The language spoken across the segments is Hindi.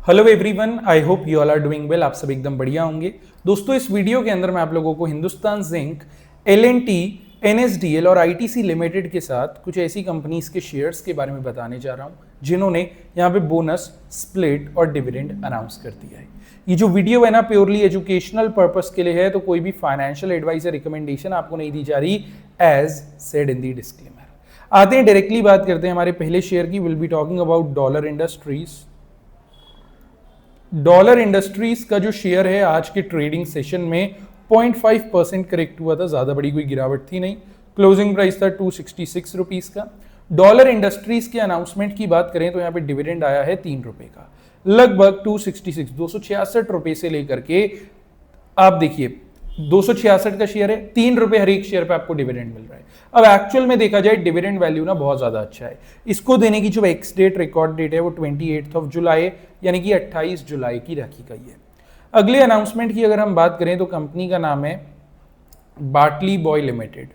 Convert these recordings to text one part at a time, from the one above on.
Hello everyone, I hope you all are doing well. आप सब एकदम बढ़िया होंगे। दोस्तों, इस वीडियो के अंदर मैं आप लोगों को हिंदुस्तान जिंक, एल&टी, एनएसडीएल और आईटीसी लिमिटेड के साथ कुछ ऐसी कंपनीज के शेयर्स के बारे में बताने जा रहा हूं जिन्होंने यहाँ पे बोनस, स्प्लिट और डिविडेंड अनाउंस कर दिया है। ये जो वीडियो है ना, प्योरली एजुकेशनल पर्पस के लिए है, तो कोई भी फाइनेंशियल एडवाइस या रिकमेंडेशन आपको नहीं दी जा रही, as said in the disclaimer. आते हैं डायरेक्टली बात करते हैं हमारे पहले शेयर की। Will be talking about dollar industries. Dollar industries का जो शेयर है आज के ट्रेडिंग सेशन में 0.5% करेक्ट हुआ था, ज्यादा बड़ी कोई गिरावट थी नहीं। क्लोजिंग प्राइस था 266 रुपीस का। डॉलर इंडस्ट्रीज के अनाउंसमेंट की बात करें तो यहाँ पे डिविडेंड आया है 3 रुपए का, लगभग 266 रुपए से लेकर के आप देखिए 266 का शेयर है, 3 रुपए हर एक शेयर पे आपको डिविडेंड मिल रहा है। अब एक्चुअल में देखा जाए डिविडेंड वैल्यू ना बहुत ज्यादा अच्छा है। इसको देने की जो एक्स डेट, रिकॉर्ड डेट है वो 28 जुलाई यानी कि 28 जुलाई की रखी गई है। अगले अनाउंसमेंट की अगर हम बात करें तो कंपनी का नाम है बाटली बॉय लिमिटेड।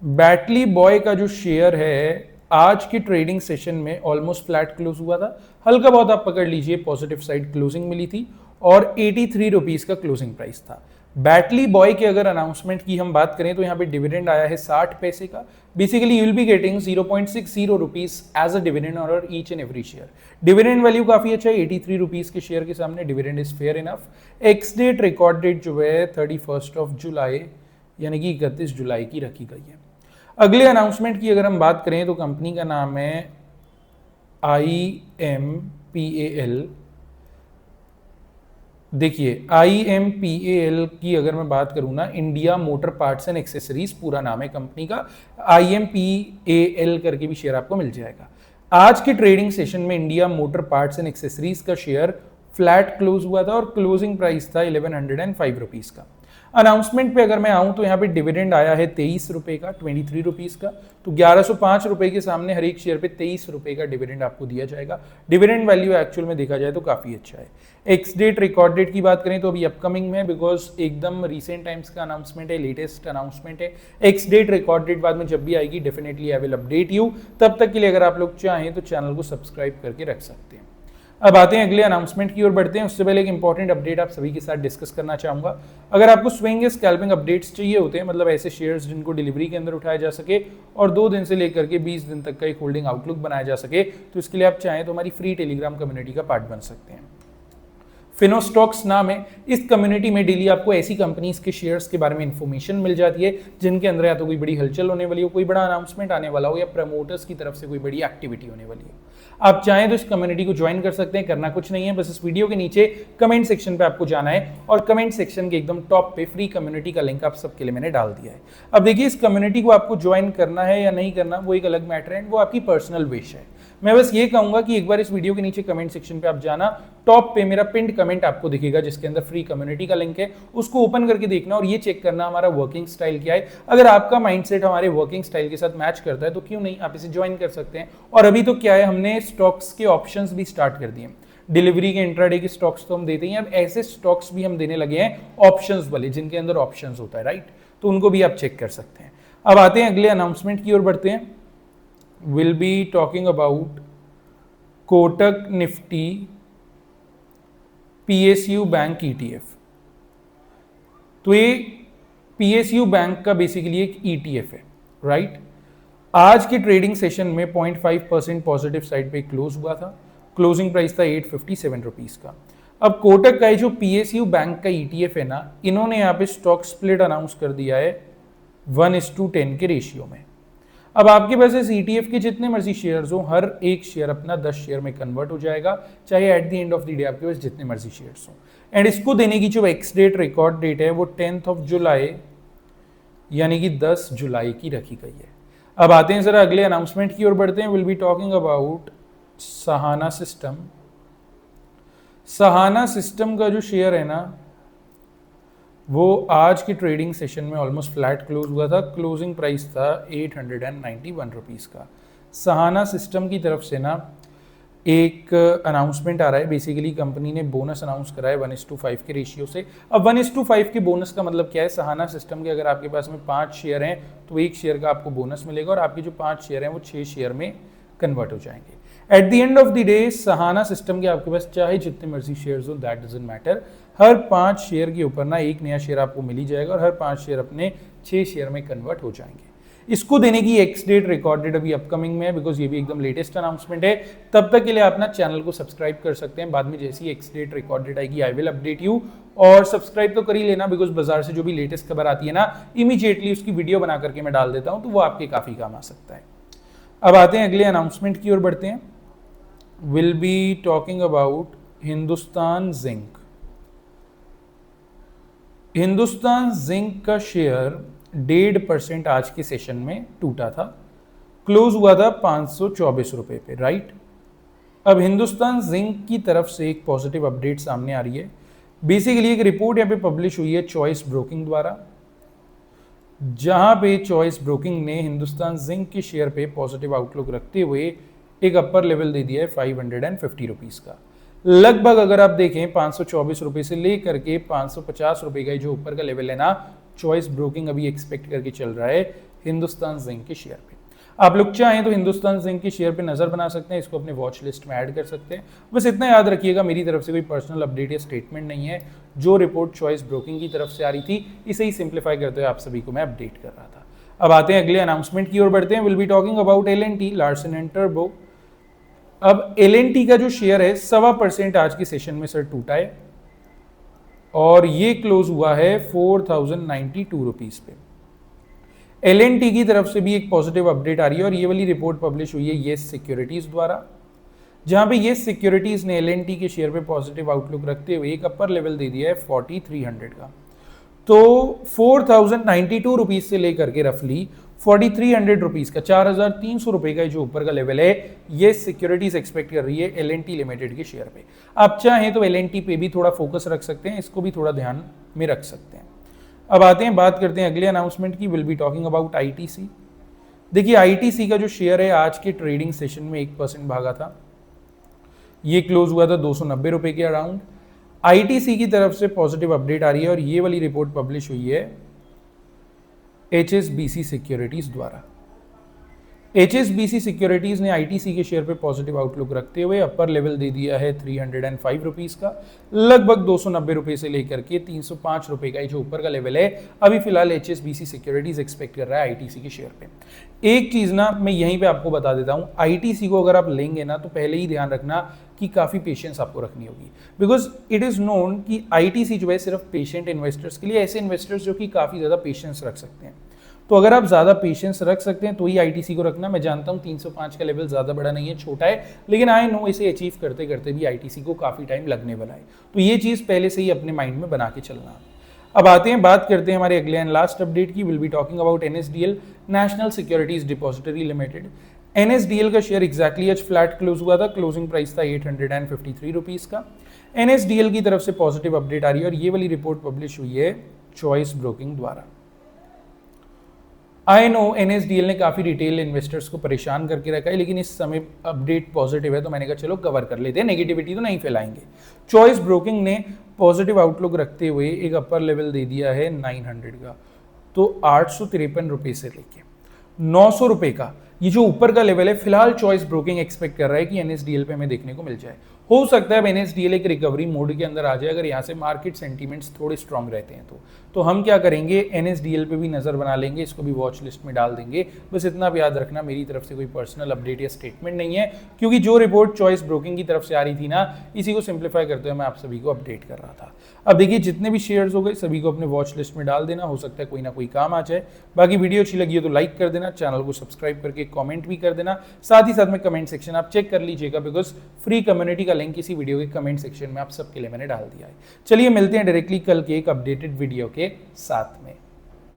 बैटली बॉय का जो शेयर है आज की ट्रेडिंग सेशन में ऑलमोस्ट फ्लैट क्लोज हुआ था, हल्का बहुत आप पकड़ लीजिए पॉजिटिव साइड क्लोजिंग मिली थी और 83 रुपीस का क्लोजिंग प्राइस था। बैटली बॉय के अगर अनाउंसमेंट की हम बात करें तो यहाँ पे डिविडेंड आया है 60 पैसे का। Basically you will be getting 0.60 rupees as a dividend on each and every share. Dividend value काफी अच्छा है, 83 रुपीस के शेयर के सामने dividend is fair enough. Ex date, record date जो है 31 जुलाई यानी कि 31 जुलाई की रखी गई है। अगले अनाउंसमेंट की अगर हम बात करें तो कंपनी का नाम है IMPAL। देखिए IMPAL की अगर मैं बात करूं ना, India motor parts and accessories पूरा नाम है कंपनी का। IMPAL करके भी शेयर आपको मिल जाएगा। आज के ट्रेडिंग सेशन में India motor parts and accessories का शेयर फ्लैट क्लोज हुआ था और क्लोजिंग प्राइस था 1105 रुपीस का। अनाउंसमेंट पे अगर मैं आऊं तो यहाँ पे डिविडेंड आया है 23 रुपए का, 23 रुपीस का। तो 1105 रुपए के सामने हर एक शेयर पे 23 रुपए का डिविडेंड आपको दिया जाएगा। डिविडेंड वैल्यू एक्चुअल में देखा जाए तो काफी अच्छा है। एक्स डेट, रिकॉर्ड डेट की बात करें तो अभी अपकमिंग में, बिकॉज एकदम रिसेंट टाइम्स का अनाउंसमेंट है, लेटेस्ट अनाउंसमेंट है। एक्स डेट, रिकॉर्ड डेट बाद में जब भी आएगी definitely I will update you. तब तक के लिए अगर आप लोग चाहें तो चैनल को सब्सक्राइब करके रख सकते हैं। अब आते हैं अगले अनाउंसमेंट की ओर बढ़ते हैं। उससे पहले एक इंपॉर्टेंट अपडेट आप सभी के साथ डिस्कस करना चाहूंगा। अगर आपको स्विंग या स्कैल्पिंग अपडेट्स चाहिए होते हैं, मतलब ऐसे शेयर्स जिनको डिलीवरी के अंदर उठाया जा सके और 2 दिन से लेकर के 20 दिन तक का एक होल्डिंग आउटलुक बनाया जा सके, तो इसके लिए आप चाहें तो हमारी फ्री टेलीग्राम कम्युनिटी का पार्ट बन सकते हैं। फिनोस्टॉक्स नाम है। इस कम्युनिटी में डेली आपको ऐसी कंपनीज के शेयर्स के बारे में इंफॉर्मेशन मिल जाती है जिनके अंदर या तो कोई बड़ी हलचल होने वाली हो, कोई बड़ा अनाउंसमेंट आने वाला हो, या प्रमोटर्स की तरफ से कोई बड़ी एक्टिविटी होने वाली हो। आप चाहें तो इस कम्युनिटी को ज्वाइन कर सकते हैं। करना कुछ नहीं है, बस इस वीडियो के नीचे कमेंट सेक्शन पे आपको जाना है और कमेंट सेक्शन के एकदम टॉप पे फ्री कम्युनिटी का लिंक आप सबके लिए मैंने डाल दिया है। अब देखिए, इस कम्युनिटी को आपको ज्वाइन करना है या नहीं करना वो एक अलग मैटर है, वो आपकी पर्सनल विश है। मैं बस ये कहूंगा कि एक बार इस वीडियो के नीचे कमेंट सेक्शन पे आप जाना, टॉप पे मेरा पिंड कमेंट आपको दिखेगा जिसके अंदर फ्री कम्युनिटी का लिंक है, उसको ओपन करके देखना और ये चेक करना हमारा वर्किंग स्टाइल क्या है। अगर आपका माइंडसेट हमारे वर्किंग स्टाइल के साथ मैच करता है तो क्यों नहीं, आप इसे ज्वाइन कर सकते हैं। और अभी तो क्या है, हमने स्टॉक्स के ऑप्शंस भी स्टार्ट कर दिए। डिलीवरी के इंट्राडे के स्टॉक्स तो हम देते ही हैं, अब ऐसे स्टॉक्स भी हम देने लगे हैं ऑप्शंस वाले, जिनके अंदर ऑप्शंस होता है, राइट। तो उनको भी आप चेक कर सकते हैं। अब आते हैं अगले अनाउंसमेंट की ओर बढ़ते हैं। Will be talking about Kotak Nifty PSU bank ETF। तो ये PSU बैंक का बेसिकली एक ETF है, राइट। आज के ट्रेडिंग सेशन में 0.5% पॉजिटिव साइड पे क्लोज हुआ था। क्लोजिंग प्राइस था 857 रुपीस का। अब कोटक का जो PSU बैंक का ETF है ना, इन्होंने यहाँ पे स्टॉक स्प्लिट अनाउंस कर दिया है 1:10 के रेशियो में। अब आपके पास इस ETF के जितने मर्जी शेयर्स हो, हर एक शेयर अपना 10 शेयर में कन्वर्ट हो जाएगा, चाहे at the end of the day आपके पास जितने मर्जी शेयर्स हो। एंड इसको देने की जो एक्स डेट, रिकॉर्ड डेट है वो 10 जुलाई यानी कि 10 जुलाई की रखी गई है। अब आते हैं जरा अगले अनाउंसमेंट की ओर बढ़ते हैं। Will be talking about Sahana system. Sahana system का जो शेयर है ना, वो आज की ट्रेडिंग सेशन में ऑलमोस्ट फ्लैट क्लोज हुआ था। क्लोजिंग प्राइस था 891 रुपीस का। सहाना सिस्टम की तरफ से ना एक अनाउंसमेंट आ रहा है। बेसिकली कंपनी ने बोनस अनाउंस करा है 1:5 के रेशियो से। अब 1:5 के बोनस का मतलब क्या है, सहाना सिस्टम के अगर आपके पास में 5 शेयर हैं तो 1 शेयर का आपको बोनस मिलेगा और आपके जो 5 शेयर हैं वो 6 शेयर में कन्वर्ट हो जाएंगे। At the end of the day Sahana system के आपके पास चाहे जितने मर्जी शेयर्स हो, that doesn't matter, her 5 share के ऊपर ना एक नया शेयर आपको मिल ही जाएगा और हर 5 शेयर अपने 6 शेयर में कन्वर्ट हो जाएंगे। इसको देने की एक्स डेट रिकॉर्ड डेट अभी अपकमिंग में है, बिकॉज ये भी एकदम लेटेस्ट अनाउंसमेंट है। तब तक के लिए आप ना चैनल को सब्सक्राइब कर सकते हैं, बाद में जैसी एक्स डेट रिकॉर्ड डेट आएगी आई विल अपडेट यू। और सब्सक्राइब तो कर ही लेना, बिकॉज बाजार से जो भी लेटेस्ट खबर आती है ना, इमीडिएटली उसकी वीडियो बना करके मैं डाल देता हूं, तो वो आपके काफी काम आ सकता है। अब आते हैं अगले अनाउंसमेंट की ओर बढ़ते हैं। Will be talking about Hindustan zinc. Hindustan zinc का शेयर 1.5% आज के सेशन में टूटा था, क्लोज हुआ था 524 रुपए पे, राइट। अब हिंदुस्तान जिंक की तरफ से एक पॉजिटिव अपडेट सामने आ रही है। बेसिकली एक रिपोर्ट यहाँ पे पब्लिश हुई है चॉइस ब्रोकिंग द्वारा, जहां पे चॉइस ब्रोकिंग ने हिंदुस्तान जिंक के शेयर पे पॉजिटिव आउटलुक रखते हुए एक अपर लेवल दे दिया है 550 रुपीज का। लगभग अगर आप देखें 524 रुपए से लेकर के 550 रुपए का जो ऊपर का लेवल है ना, चॉइस ब्रोकिंग अभी एक्सपेक्ट करके चल रहा है हिंदुस्तान जिंक के शेयर पे। आप लोग चाहें तो हिंदुस्तान जिंक के शेयर पे नजर बना सकते हैं, इसको अपने वॉच लिस्ट में ऐड कर सकते हैं। बस इतना याद रखिएगा, मेरी तरफ से कोई पर्सनल अपडेट या स्टेटमेंट नहीं है, जो रिपोर्ट चॉइस ब्रोकिंग की तरफ से आ रही थी इसे ही सिंप्लीफाई करते हुए आप सभी को मैं अपडेट कर रहा था। अब आते हैं अगले अनाउंसमेंट की ओर बढ़ते हैं। Will be talking about L&T, Larsen and turbo. अब L&T का जो शेयर है 1.25% आज के सेशन में सर टूटा है और ये क्लोज हुआ है 4092 रुपीज पे। L&T की तरफ से भी एक पॉजिटिव अपडेट आ रही है और ये वाली रिपोर्ट पब्लिश हुई है येस सिक्योरिटीज द्वारा, जहां पे येस सिक्योरिटीज ने L&T के शेयर पे पॉजिटिव आउटलुक रखते हुए एक अपर लेवल दे दिया है 4300 का। तो 4092 रुपीज से लेकर के रफली 4300 रुपीज का, 4300 रुपए का जो ऊपर का लेवल है, ये सिक्योरिटीज एक्सपेक्ट कर रही है L&T लिमिटेड के शेयर पे। आप चाहें तो L&T पे भी थोड़ा फोकस रख सकते हैं, इसको भी थोड़ा ध्यान में रख सकते हैं। अब आते हैं, बात करते हैं अगले अनाउंसमेंट की। Will be talking about ITC। देखिए ITC का जो शेयर है आज के ट्रेडिंग सेशन में 1% भागा था, ये क्लोज हुआ था 290 रुपए के अराउंड। ITC की तरफ से पॉजिटिव अपडेट आ रही है और ये वाली रिपोर्ट पब्लिश हुई है HSBC सिक्योरिटीज द्वारा। HSBC सिक्योरिटीज ने ITC के शेयर पे पॉजिटिव आउटलुक रखते हुए अपर लेवल दे दिया है 305 रुपीज का। लगभग 290 रुपए से लेकर के 305 रुपए का जो ऊपर का लेवल है, अभी फिलहाल HSBC सिक्योरिटीज एक्सपेक्ट कर रहा है ITC के शेयर पे। एक चीज ना मैं यहीं पे आपको बता देता हूं, ITC को अगर आप लेंगे ना तो पहले ही ध्यान रखना कि काफी पेशेंस आपको रखनी होगी, बिकॉज इट इज नोन कि ITC जो है सिर्फ पेशेंट इन्वेस्टर्स के लिए, ऐसे इन्वेस्टर्स जो कि काफी ज्यादा पेशेंस रख सकते हैं। तो अगर आप ज्यादा पेशेंस रख सकते हैं तो ही ITC को रखना। मैं जानता हूं 305 का लेवल ज्यादा बड़ा नहीं है, छोटा है, लेकिन आई नो इसे अचीव करते करते भी ITC को काफी टाइम लगने वाला है, तो ये चीज पहले से ही अपने माइंड में बना के चलना। अब आते हैं, बात करते हैं हमारे अगले एंड लास्ट अपडेट की। Will be talking about NSDL, national securities depository limited. NSDL का शेयर एग्जैक्टली आज फ्लैट क्लोज हुआ था, क्लोजिंग प्राइस था 853 रुपीज का। NSDL की तरफ से पॉजिटिव अपडेट आ रही है और ये वाली रिपोर्ट पब्लिश हुई है चॉइस ब्रोकिंग द्वारा। आई नो NSDL ने काफी रिटेल इन्वेस्टर्स को परेशान करके रखा है, लेकिन इस समय अपडेट पॉजिटिव है तो मैंने कहा चलो कवर कर लेते हैं, नेगेटिविटी तो नहीं फैलाएंगे। चॉइस ब्रोकिंग ने पॉजिटिव आउटलुक रखते हुए एक अपर लेवल दे दिया है 900 का, तो 853 रुपए से लेके 900 रुपए का ये जो ऊपर का लेवल है, फिलहाल चॉइस ब्रोकिंग एक्सपेक्ट कर रहा है कि NSDL पे हमें देखने को मिल जाए। हो सकता है अब NSDL एक रिकवरी मोड के अंदर आ जाए अगर यहाँ से मार्केट सेंटीमेंट्स थोड़े स्ट्रांग रहते हैं तो हम क्या करेंगे, NSDL पे भी नजर बना लेंगे, इसको भी वॉच लिस्ट में डाल देंगे। बस इतना भी याद रखना, मेरी तरफ से कोई पर्सनल अपडेट या स्टेटमेंट नहीं है, क्योंकि जो रिपोर्ट चॉइस ब्रोकिंग की तरफ से आ रही थी ना, इसी को सिंप्लीफाई करते हुए मैं आप सभी को अपडेट कर रहा था। अब देखिए जितने भी शेयर्स हो गए सभी को अपने वॉच लिस्ट में डाल देना, हो सकता है कोई ना कोई काम आ जाए। बाकी वीडियो अच्छी लगी हो तो लाइक कर देना, चैनल को सब्सक्राइब करके कमेंट भी कर देना, साथ ही साथ में कमेंट सेक्शन आप चेक कर लीजिएगा, बिकॉज फ्री कम्युनिटी का लिंक इसी वीडियो के कमेंट सेक्शन में आप सबके लिए मैंने डाल दिया है। चलिए मिलते हैं डायरेक्टली कल के एक अपडेटेड वीडियो के साथ में।